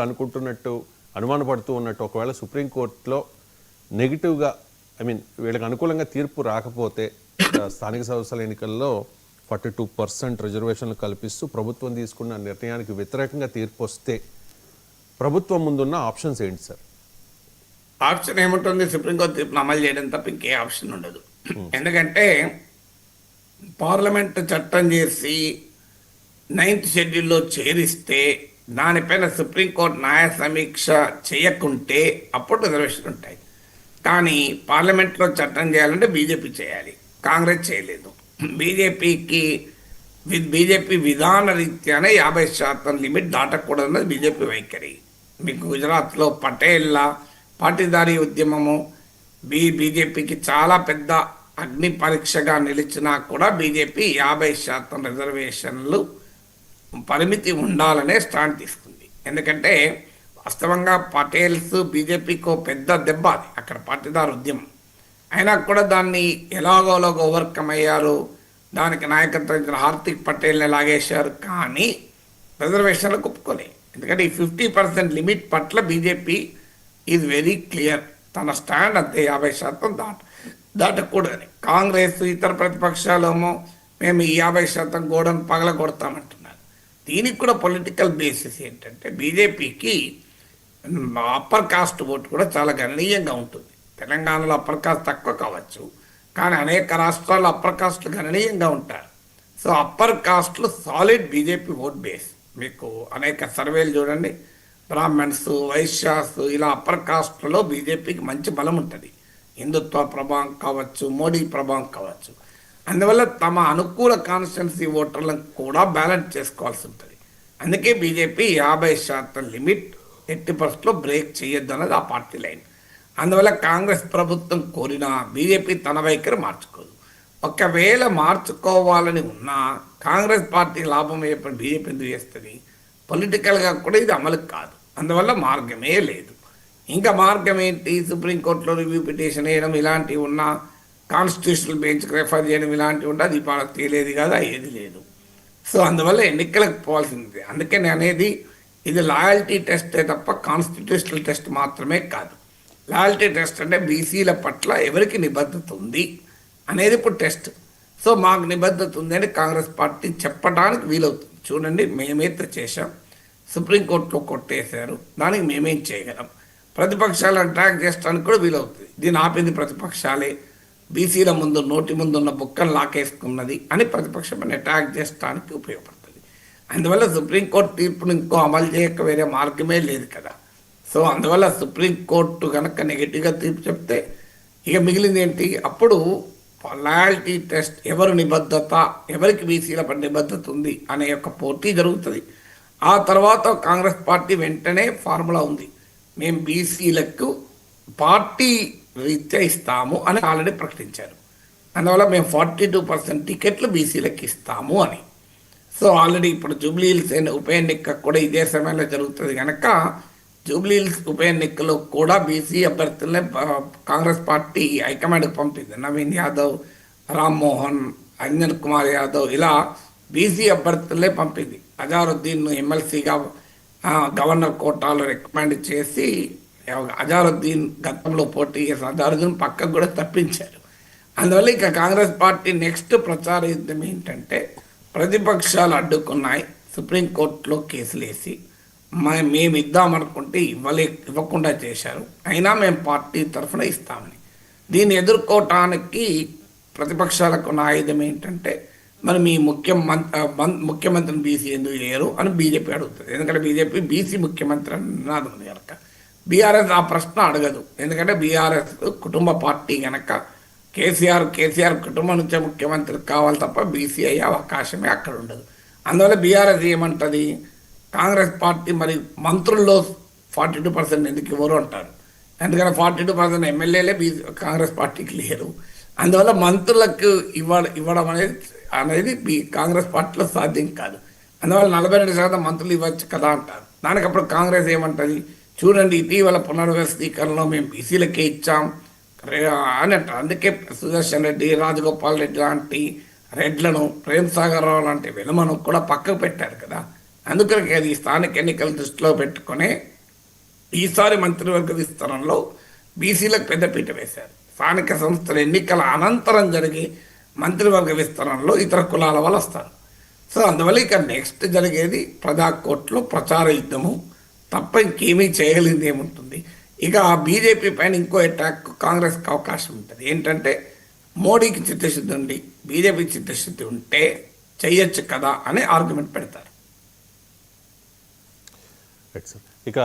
అనుకుంటున్నట్టు అనుమానపడుతూ ఉన్నట్టు ఒకవేళ సుప్రీంకోర్టులో నెగిటివ్గా వీళ్ళకి అనుకూలంగా తీర్పు రాకపోతే స్థానిక సంస్థల ఎన్నికల్లో 42% రిజర్వేషన్లు కల్పిస్తూ ప్రభుత్వం తీసుకున్న నిర్ణయానికి వ్యతిరేకంగా తీర్పు వస్తే ప్రభుత్వం ముందున్న ఆప్షన్స్ ఏంటి సార్? ఆప్షన్ ఏముంటుంది? సుప్రీంకోర్టు తీర్పును అమలు చేయడం తప్ప ఇంకే ఆప్షన్ ఉండదు. ఎందుకంటే పార్లమెంట్ చట్టం చేసి 9th షెడ్యూల్లో చేరిస్తే దానిపైన సుప్రీంకోర్టు న్యాయ సమీక్ష చేయకుంటే అప్పుడు రిజర్వేషన్ ఉంటాయి. కానీ పార్లమెంట్లో చట్టం చేయాలంటే బీజేపీ చేయాలి, కాంగ్రెస్ చేయలేదు. బీజేపీ విధాన రీత్యానే 50% లిమిట్ దాటకూడదన్నది బీజేపీ వైఖరి. మీకు గుజరాత్లో పటేళ్ల పాటీదారీ ఉద్యమము బీజేపీకి చాలా పెద్ద అగ్ని పరీక్షగా నిలిచినా కూడా బీజేపీ 50% రిజర్వేషన్లు పరిమితి ఉండాలనే స్టాండ్ తీసుకుంది. ఎందుకంటే వాస్తవంగా పటేల్స్ బీజేపీకి పెద్ద దెబ్బ అది, అక్కడ పాటీదార్ ఉద్యమం. అయినా కూడా దాన్ని ఎలాగోలాగో ఓవర్కమ్ అయ్యారు. దానికి నాయకత్వం ఇచ్చిన హార్దిక్ పటేల్ని లాగేశారు. కానీ రిజర్వేషన్లకు ఒప్పుకోలేదు. ఎందుకంటే ఈ 50% లిమిట్ పట్ల బీజేపీ ఈజ్ వెరీ క్లియర్, తన స్టాండ్ అంతే, 50% దాటకూడదని. కాంగ్రెస్ ఇతర ప్రతిపక్షాలేమో మేము ఈ 50% గోడను పగలగొడతామంటున్నారు. దీనికి కూడా పొలిటికల్ బేసిస్ ఏంటంటే బీజేపీకి అప్పర్ కాస్ట్ ఓటు కూడా చాలా గణనీయంగా ఉంటుంది. తెలంగాణలో అప్పర్ కాస్ట్ తక్కువ కావచ్చు, కానీ అనేక రాష్ట్రాల్లో అప్పర్ కాస్ట్లు గణనీయంగా ఉంటారు. సో అప్పర్ కాస్ట్లు సాలిడ్ బీజేపీ ఓట్ బేస్. మీకు అనేక సర్వేలు చూడండి, బ్రాహ్మణ్స్, వైశ్యాస్, ఇలా అప్పర్ కాస్ట్లో బీజేపీకి మంచి బలం ఉంటుంది. హిందుత్వ ప్రభావం కావచ్చు, మోడీ ప్రభావం కావచ్చు. అందువల్ల తమ అనుకూల కాన్స్టిట్యున్సీ ఓటర్లను కూడా బ్యాలెన్స్ చేసుకోవాల్సి ఉంటుంది. అందుకే బీజేపీ 50% లిమిట్ 80%లో బ్రేక్ చేయొద్దు అన్నది ఆ పార్టీ లైన్. అందువల్ల కాంగ్రెస్ ప్రభుత్వం కోరినా బీజేపీ తన వైఖరి మార్చుకోదు. ఒకవేళ మార్చుకోవాలని ఉన్నా కాంగ్రెస్ పార్టీ లాభం అయ్యేప్పుడు బీజేపీ ఎందుకు చేస్తుంది? పొలిటికల్గా కూడా ఇది అమలు కాదు. అందువల్ల మార్గమే లేదు. ఇంకా మార్గం ఏంటి? సుప్రీంకోర్టులో రివ్యూ పిటిషన్ వేయడం ఇలాంటివి ఉన్నా, కాన్స్టిట్యూషనల్ బెంచ్కి రెఫర్ చేయడం ఇలాంటివి ఉంటే అది వాళ్ళకి తెలియదు కదా, ఏది లేదు. సో అందువల్ల ఎన్నికలకు పోవాల్సింది. అందుకే నేను అనేది ఇది లాయల్టీ టెస్టే తప్ప కాన్స్టిట్యూషనల్ టెస్ట్ మాత్రమే కాదు. లాయల్టీ టెస్ట్ అంటే బీసీల పట్ల ఎవరికి నిబద్ధత ఉంది అనేది ఇప్పుడు టెస్ట్. సో మాకు నిబద్ధత ఉంది అని కాంగ్రెస్ పార్టీ చెప్పడానికి వీలవుతుంది. చూడండి, మేమైతే చేశాం, సుప్రీంకోర్టులో కొట్టేశారు, దానికి మేమేం చేయగలం? ప్రతిపక్షాలను అటాక్ చేయడానికి కూడా వీలవుతుంది. దీన్ని ఆపింది ప్రతిపక్షాలే, బీసీల ముందు నోటి ముందున్న బుక్కను లాకేసుకున్నది అని ప్రతిపక్షాన్ని అటాక్ చేయడానికి ఉపయోగపడుతుంది. అందువల్ల సుప్రీంకోర్టు తీర్పును ఇంకో అమలు చేయక వేరే మార్గమే లేదు కదా. సో అందువల్ల సుప్రీంకోర్టు కనుక నెగిటివ్గా తీర్పు చెప్తే ఇక మిగిలింది ఏంటి? అప్పుడు లాయల్టీ టెస్ట్, ఎవరు నిబద్ధత, ఎవరికి బీసీల పట్ల నిబద్ధత ఉంది అనే యొక్క పోటీ జరుగుతుంది. ఆ తర్వాత కాంగ్రెస్ పార్టీ వెంటనే ఫార్ములా ఉంది, మేము బీసీలకు పార్టీ రీత్యా ఇస్తాము అని ఆల్రెడీ ప్రకటించారు. అందువల్ల మేము 42% టికెట్లు బీసీలకు ఇస్తాము అని. సో ఆల్రెడీ ఇప్పుడు జూబ్లీహిల్స్ ఉప ఎన్నిక కూడా ఇదే సమయంలో జరుగుతుంది కనుక జూబ్లీహిల్స్ ఉప ఎన్నికలో కూడా బీసీ అభ్యర్థులనే కాంగ్రెస్ పార్టీ హైకమాండ్కి పంపింది. నవీన్ యాదవ్, రామ్మోహన్, అంజన్ కుమార్ యాదవ్, ఇలా బీసీ అభ్యర్థులనే పంపింది. అజారుద్దీన్ ఎమ్మెల్సీగా గవర్నర్ కోటాలో రికమెండ్ చేసి అజారుద్దీన్ గతంలో పోటీ చేసి అజారుద్దీన్ పక్కకు కూడా తప్పించారు. అందువల్ల ఇక కాంగ్రెస్ పార్టీ నెక్స్ట్ ప్రచార యుద్ధం ఏంటంటే ప్రతిపక్షాలు అడ్డుకున్నాయి, సుప్రీంకోర్టులో కేసులు వేసి మేము ఇద్దామనుకుంటే ఇవ్వకుండా చేశారు, అయినా మేము పార్టీ తరఫున ఇస్తామని. దీన్ని ఎదుర్కోవటానికి ప్రతిపక్షాలకు ఉన్న ఆయుధం ఏంటంటే మరి మీ ముఖ్యమంత్రిని బీసీ ఎందుకు చేయరు అని బీజేపీ అడుగుతుంది. ఎందుకంటే బీజేపీ బీసీ ముఖ్యమంత్రి అన్నది ఉంది కనుక. బీఆర్ఎస్ ఆ ప్రశ్న అడగదు. ఎందుకంటే బీఆర్ఎస్ కుటుంబ పార్టీ కనుక కేసీఆర్ కుటుంబం నుంచే ముఖ్యమంత్రి కావాలి తప్ప బీసీ అయ్యే అవకాశమే అక్కడ ఉండదు. అందువల్ల బీఆర్ఎస్ ఏమంటుంది, కాంగ్రెస్ పార్టీ మరి మంత్రుల్లో 42% ఎందుకు ఇవ్వరు అంటారు. ఎందుకంటే 42% ఎమ్మెల్యేలే కాంగ్రెస్ పార్టీకి లేరు. అందువల్ల మంత్రులకు ఇవ్వడం అనేది కాంగ్రెస్ పార్టీలో సాధ్యం కాదు. అందువల్ల 42% మంత్రులు ఇవ్వచ్చు కదా అంటారు. దానికి అప్పుడు కాంగ్రెస్ ఏమంటుంది, చూడండి ఇటీవల పునర్వ్యవస్థీకరణలో మేము బీసీలకే ఇచ్చాం అని అంటారు. అందుకే సుదర్శన్ రెడ్డి, రాజగోపాల్ రెడ్డి లాంటి రెడ్లను, ప్రేమ్ సాగర్ రావు లాంటి వెలుమను కూడా పక్కకు పెట్టారు కదా. అందుకని అది స్థానిక ఎన్నికల దృష్టిలో పెట్టుకునే ఈసారి మంత్రివర్గ విస్తరణలో బీసీలకు పెద్దపీట వేశారు. స్థానిక సంస్థల ఎన్నికల అనంతరం జరిగే మంత్రివర్గ విస్తరణలో ఇతర కులాల వాళ్ళు వస్తారు. సో అందువల్ల ఇక నెక్స్ట్ జరిగేది ప్రజాకోర్టులో ప్రచార యుద్ధము తప్ప ఇంకేమీ చేయగలిగింది ఏముంటుంది. ఇక బీజేపీ పైన ఇంకో అటాక్ కాంగ్రెస్కి అవకాశం ఉంటుంది. ఏంటంటే మోడీకి చిత్తశుద్ధి ఉండి బీజేపీకి చిత్తశుద్ధి ఉంటే చెయ్యొచ్చు కదా అనే ఆర్గ్యుమెంట్ పెడతారు. Right sir. ఇక